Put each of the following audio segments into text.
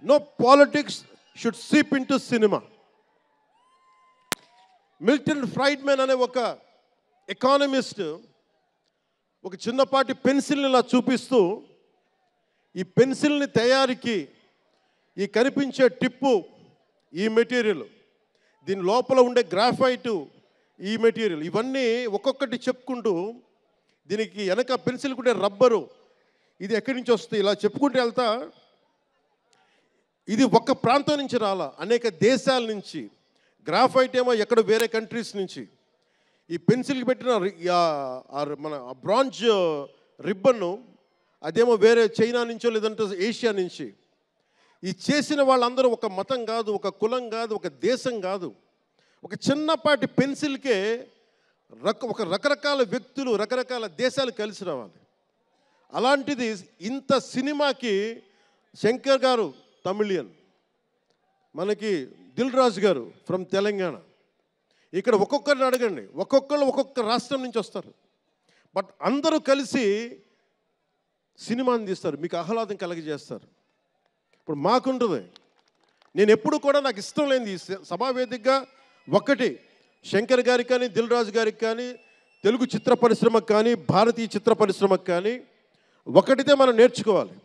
No politics should seep into cinema. Milton Friedman అనే ఒక economist ఒక చిన్నపాటి పెన్సిల్ని ఇలా చూపిస్తూ, ఈ పెన్సిల్ని తయారీకి ఈ కనిపించే టిప్పు ఈ మెటీరియల్, దీని లోపల ఉండే గ్రాఫైటు ఈ మెటీరియల్, ఇవన్నీ ఒక్కొక్కటి చెప్పుకుంటూ దీనికి వెనక పెన్సిల్ ఉండే రబ్బరు ఇది ఎక్కడి నుంచి వస్తుంది ఇలా చెప్పుకుంటూ వెళ్తా, ఇది ఒక్క ప్రాంతం నుంచి రాలా, అనేక దేశాల నుంచి. గ్రాఫైట్ ఏమో ఎక్కడ వేరే కంట్రీస్ నుంచి. ఈ పెన్సిల్కి పెట్టిన మన బ్రాంజ్ రిబ్బన్ను అదేమో వేరే చైనా నుంచో లేదంటే ఏషియా నుంచి. ఈ చేసిన వాళ్ళందరూ ఒక మతం కాదు, ఒక కులం కాదు, ఒక దేశం కాదు, ఒక చిన్నపాటి పెన్సిల్కే ఒక రకరకాల వ్యక్తులు రకరకాల దేశాలు కలిసి రావాలి. అలాంటిది ఇంత సినిమాకి శంకర్ గారు తమిళియన్, మనకి దిల్ రాజు గారు ఫ్రమ్ తెలంగాణ. ఇక్కడ ఒక్కొక్కరిని అడగండి, ఒక్కొక్కరు ఒక్కొక్క రాష్ట్రం నుంచి వస్తారు, బట్ అందరూ కలిసి సినిమాని తీస్తారు, మీకు ఆహ్లాదం కలిగజేస్తారు. ఇప్పుడు మాకుంటుంది, నేను ఎప్పుడు కూడా నాకు ఇష్టం లేనిది సభావేదికగా ఒకటి శంకర్ గారికి కానీ దిల్ రాజు గారికి కానీ తెలుగు చిత్ర పరిశ్రమకు కానీ భారతీయ చిత్ర పరిశ్రమకు కానీ ఒకటితే మనం నేర్చుకోవాలి.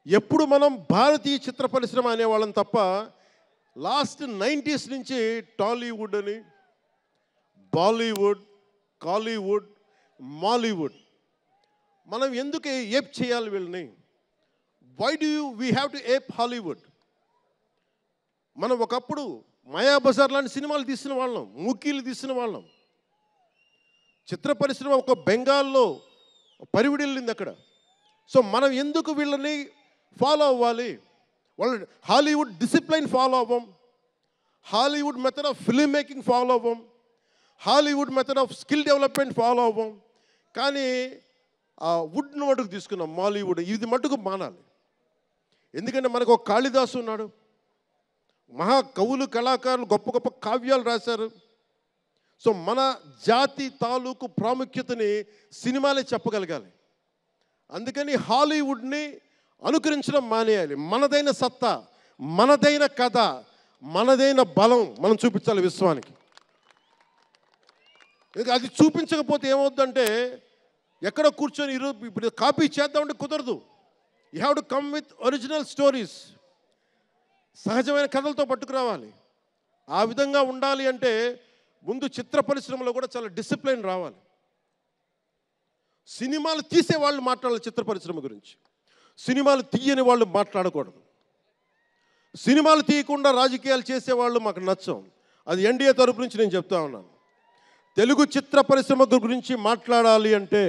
ఎప్పుడు మనం భారతీయ చిత్ర పరిశ్రమ అనేవాళ్ళం తప్ప లాస్ట్ 90s నుంచి టాలీవుడ్ అని, బాలీవుడ్, కాలీవుడ్, మాలీవుడ్ మనం ఎందుకు ఏప్ చేయాలి వీళ్ళని? Why do we have to ape Hollywood? మనం ఒకప్పుడు మాయాబజార్ లాంటి సినిమాలు తీసిన వాళ్ళం, మూకీలు తీసిన వాళ్ళం. చిత్ర పరిశ్రమ ఒక బెంగాల్లో పరివిడిల్లింది అక్కడ. సో మనం ఎందుకు వీళ్ళని ఫాలో అవ్వాలి? వాళ్ళు హాలీవుడ్ డిసిప్లైన్ ఫాలో అవ్వం, Hollywood method of film making follow అవ్వం, Hollywood method of skill development follow అవ్వం. కానీ ఆ వుడ్ను మటుకు తీసుకున్నాం, మాలీవుడ్. ఇది మటుకు మానాలి. ఎందుకంటే మనకు ఒక కాళిదాసు ఉన్నాడు, మహా కవులు కళాకారులు గొప్ప గొప్ప కావ్యాలు రాశారు. సో మన జాతి తాలూకు ప్రాముఖ్యతని సినిమాలే చెప్పగలగాలి. అందుకని హాలీవుడ్ని అనుకరించడం మానేయాలి. మనదైన సత్తా, మనదైన కథ, మనదైన బలం మనం చూపించాలి విశ్వానికి. అది చూపించకపోతే ఏమవుతుందంటే ఎక్కడ కూర్చొని ఈరోజు ఇప్పుడు కాపీ చేద్దామంటే కుదరదు. You have to come with original stories, సహజమైన కథలతో పట్టుకురావాలి. ఆ విధంగా ఉండాలి అంటే ముందు చిత్ర పరిశ్రమలో కూడా చాలా డిసిప్లిన్ రావాలి. సినిమాలు తీసే వాళ్ళు మాట్లాడాలి చిత్ర పరిశ్రమ గురించి, సినిమాలు తీయని వాళ్ళు మాట్లాడకూడదు. సినిమాలు తీయకుండా రాజకీయాలు చేసేవాళ్ళు మాకు నచ్చం. అది ఎన్డీఏ తరపు నుంచి నేను చెప్తా ఉన్నాను. తెలుగు చిత్ర పరిశ్రమ గురించి మాట్లాడాలి అంటే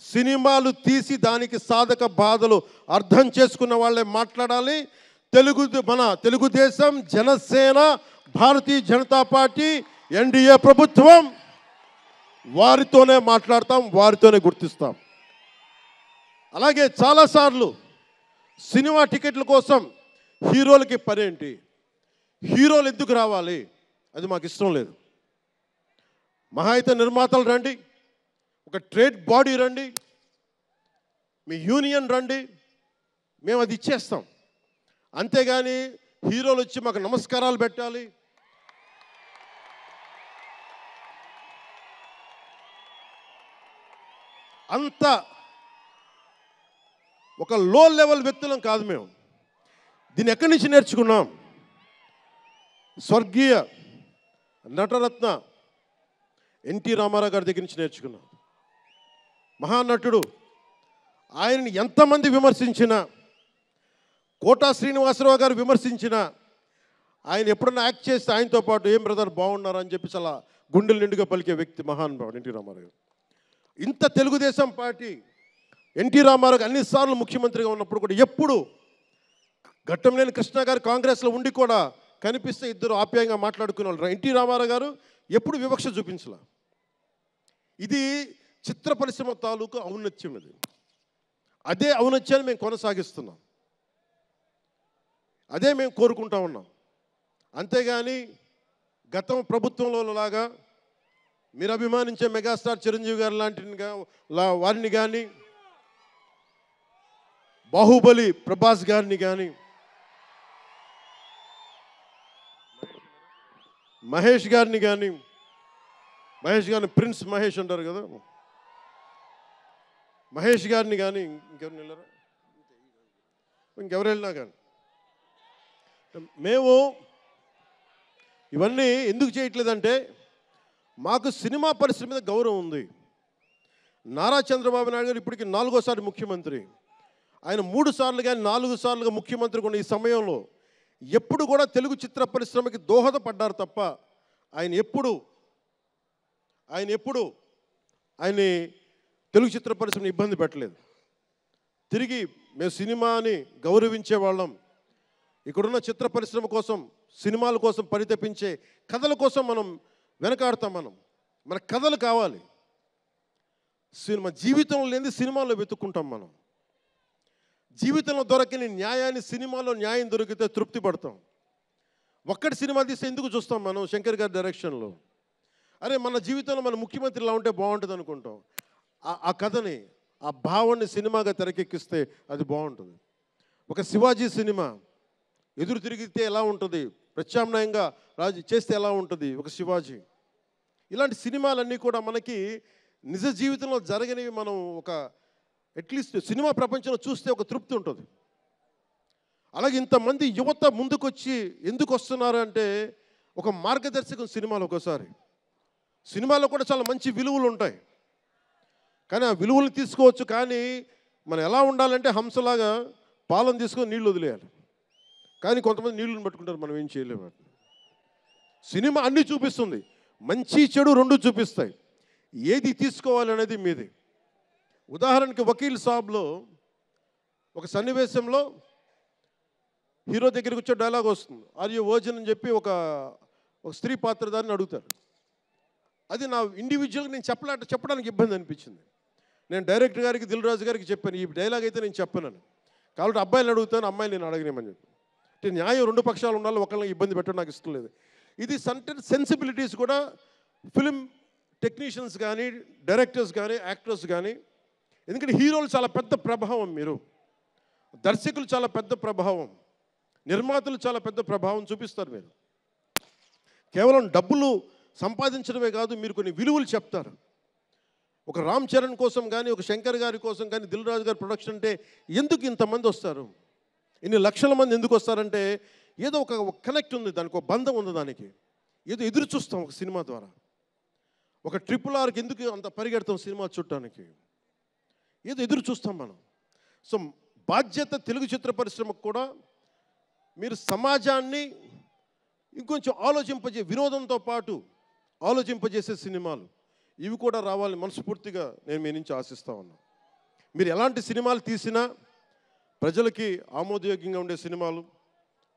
సినిమాలు తీసి దానికి సాధక బాధలు అర్థం చేసుకున్న వాళ్ళే మాట్లాడాలి. మన తెలుగుదేశం, జనసేన, భారతీయ జనతా పార్టీ, ఎన్డీఏ ప్రభుత్వం వారితోనే మాట్లాడతాం, వారితోనే గుర్తిస్తాం. అలాగే చాలాసార్లు సినిమా టికెట్ల కోసం హీరోలకి పనేంటి, హీరోలు ఎందుకు రావాలి, అది మాకు ఇష్టం లేదు. మహా అయితే నిర్మాతలు రండి, ఒక ట్రేడ్ బాడీ రండి, మీ యూనియన్ రండి, మేము అది ఇచ్చేస్తాం. అంతేగాని హీరోలు వచ్చి మాకు నమస్కారాలు పెట్టాలి, అంత ఒక లో లెవెల్ వ్యక్తులం కాదు మేము. దీన్ని ఎక్కడి నుంచి నేర్చుకున్నాం? స్వర్గీయ నటరత్న ఎన్టీ రామారావు గారి దగ్గర నుంచి నేర్చుకున్నాం. మహానటుడు, ఆయనని ఎంతమంది విమర్శించినా, కోటా శ్రీనివాసరావు గారు విమర్శించినా, ఆయన ఎప్పుడన్నా యాక్ట్ చేస్తే ఆయనతో పాటు ఏం బ్రదర్ బాగున్నారా అని చెప్పి చాలా గుండెలు నిండుగా పలికే వ్యక్తి మహానుభావుడు ఎన్టీ రామారావు గారు. ఇంత తెలుగుదేశం పార్టీ ఎన్టీ రామారావు అన్నిసార్లు ముఖ్యమంత్రిగా ఉన్నప్పుడు కూడా ఎప్పుడు ఘట్టంలేని కృష్ణ గారు కాంగ్రెస్లో ఉండి కూడా కనిపిస్తే ఇద్దరు ఆప్యాయంగా మాట్లాడుకునే వాళ్ళు. ఎన్టీ రామారావు గారు ఎప్పుడు వివక్ష చూపించలే. ఇది చిత్ర పరిశ్రమ తాలూకు ఔన్నత్యం. ఇది అదే ఔన్నత్యాన్ని మేము కొనసాగిస్తున్నాం, అదే మేము కోరుకుంటా ఉన్నాం. అంతేగాని గతం ప్రభుత్వంలో లాగా మీరు అభిమానించే మెగాస్టార్ చిరంజీవి గారు లాంటి వారిని కానీ, బాహుబలి ప్రభాస్ గారిని కానీ మహేష్ గారిని కానీ ప్రిన్స్ మహేష్ అంటారు కదా, మహేష్ గారిని కానీ ఇంకెవరు వెళ్ళారా, ఇంకెవరు వెళ్ళినా కానీ మేము ఇవన్నీ ఎందుకు చేయట్లేదంటే మాకు సినిమా పరిశ్రమ మీద గౌరవం ఉంది. నారా చంద్రబాబు నాయుడు గారు ఇప్పటికి 4వ సారి ముఖ్యమంత్రి. ఆయన 3 సార్లు కానీ 4 సార్లుగా ముఖ్యమంత్రి ఉన్న ఈ సమయంలో ఎప్పుడు కూడా తెలుగు చిత్ర పరిశ్రమకి దోహదపడ్డారు తప్ప ఆయన తెలుగు చిత్ర పరిశ్రమని ఇబ్బంది పెట్టలేదు. తిరిగి మేము సినిమాని గౌరవించే వాళ్ళం. ఇక్కడున్న చిత్ర పరిశ్రమ కోసం, సినిమాల కోసం పరితపించే కథల కోసం మనం వెనకాడతాం. మన కథలు కావాలి. సినిమా జీవితంలో లేని సినిమాల్లో వెతుక్కుంటాం. మనం జీవితంలో దొరకని న్యాయాన్ని సినిమాలో న్యాయం దొరికితే తృప్తి పడతాం. ఒక్కటి సినిమా తీస్తే ఎందుకు చూస్తాం మనం? శంకర్ గారి డైరెక్షన్లో అరే మన జీవితంలో మన ముఖ్యమంత్రి ఇలా ఉంటే బాగుంటుంది అనుకుంటాం. ఆ కథని, ఆ భావాన్ని సినిమాగా తెరకెక్కిస్తే అది బాగుంటుంది. ఒక శివాజీ సినిమా ఎదురు తిరిగితే ఎలా ఉంటుంది, ప్రత్యామ్నాయంగా రాజు చేస్తే ఎలా ఉంటుంది ఒక శివాజీ. ఇలాంటి సినిమాలన్నీ కూడా మనకి నిజ జీవితంలో జరగనివి. మనం ఒక అట్లీస్ట్ సినిమా ప్రపంచంలో చూస్తే ఒక తృప్తి ఉంటుంది. అలాగే ఇంతమంది యువత ముందుకొచ్చి ఎందుకు వస్తున్నారు అంటే ఒక మార్గదర్శకం సినిమాలు. ఒకసారి సినిమాలో కూడా చాలా మంచి విలువలు ఉంటాయి, కానీ ఆ విలువలు తీసుకోవచ్చు. కానీ మనం ఎలా ఉండాలంటే హంసలాగా పాలను తీసుకొని నీళ్ళు వదిలేయాలి. కానీ కొంతమంది నీళ్ళని పట్టుకుంటారు, మనం ఏం చేయలేము. సినిమా అన్నీ చూపిస్తుంది, మంచి చెడు 2 చూపిస్తాయి. ఏది తీసుకోవాలి అనేది మీది. ఉదాహరణకి వకీల్ సాబ్లో ఒక సన్నివేశంలో హీరో దగ్గరికి వచ్చే డైలాగ్ వస్తుంది, ఆర్ యు వర్జిన్ అని చెప్పి ఒక స్త్రీ పాత్రధారిని అడుగుతారు. అది నా ఇండివిజువల్గా నేను చెప్పడానికి ఇబ్బంది అనిపించింది. నేను డైరెక్టర్ గారికి, దిల్ రాజు గారికి చెప్పాను, ఈ డైలాగ్ అయితే నేను చెప్పాను. కాబట్టి అబ్బాయిని అడుగుతాను, అమ్మాయిని నేను అడగనేమని చెప్పి. అంటే న్యాయం 2 పక్షాలు ఉండాలి, ఒకళ్ళని ఇబ్బంది పెట్టడం నాకు ఇష్టం లేదు. ఇది సెన్సిబిలిటీస్ కూడా ఫిలిం టెక్నీషియన్స్ కానీ, డైరెక్టర్స్ కానీ, యాక్టర్స్ కానీ, ఎందుకంటే హీరోలు చాలా పెద్ద ప్రభావం, మీరు దర్శకులు చాలా పెద్ద ప్రభావం, నిర్మాతలు చాలా పెద్ద ప్రభావం చూపిస్తారు. మీరు కేవలం డబ్బులు సంపాదించడమే కాదు, మీరు కొన్ని విలువలు చెప్తారు. ఒక రామ్ చరణ్ కోసం కానీ, ఒక శంకర్ గారి కోసం కానీ, దిల్ రాజు గారి ప్రొడక్షన్ అంటే ఎందుకు ఇంతమంది వస్తారు, ఇన్ని లక్షల మంది ఎందుకు వస్తారంటే ఏదో ఒక కనెక్ట్ ఉంది, దానికి ఒక బంధం ఉంది, దానికి ఏదో ఎదురు చూస్తాం ఒక సినిమా ద్వారా. ఒక RRRకి ఎందుకు అంత పరిగెడతాం సినిమా చూడటానికి, ఏదో ఎదురు చూస్తాం మనం. సో బాధ్యత తెలుగు చిత్ర పరిశ్రమకు కూడా మీరు సమాజాన్ని ఇంకొంచెం వినోదంతో పాటు ఆలోచింపజేసే సినిమాలు ఇవి కూడా రావాలని మనస్ఫూర్తిగా నేను మీ నుంచి ఆశిస్తా ఉన్నాను. మీరు ఎలాంటి సినిమాలు తీసినా ప్రజలకి ఆమోదయోగ్యంగా ఉండే సినిమాలు,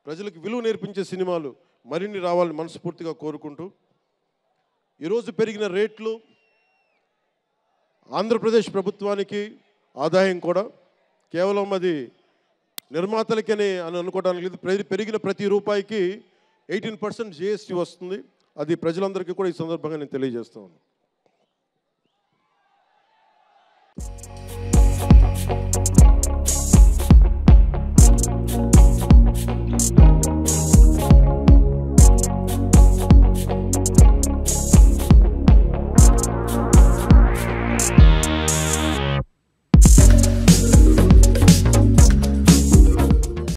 ప్రజలకు విలువ నేర్పించే సినిమాలు మరిన్ని రావాలని మనస్ఫూర్తిగా కోరుకుంటూ, ఈరోజు పెరిగిన రేట్లు ఆంధ్రప్రదేశ్ ప్రభుత్వానికి ఆదాయం కూడా కేవలం అది నిర్మాతలకనే అని అనుకోవడానికి లేదు. పెరిగిన ప్రతి రూపాయికి 18% GST వస్తుంది. అది ప్రజలందరికీ కూడా ఈ సందర్భంగా నేను తెలియజేస్తా ఉన్నాను.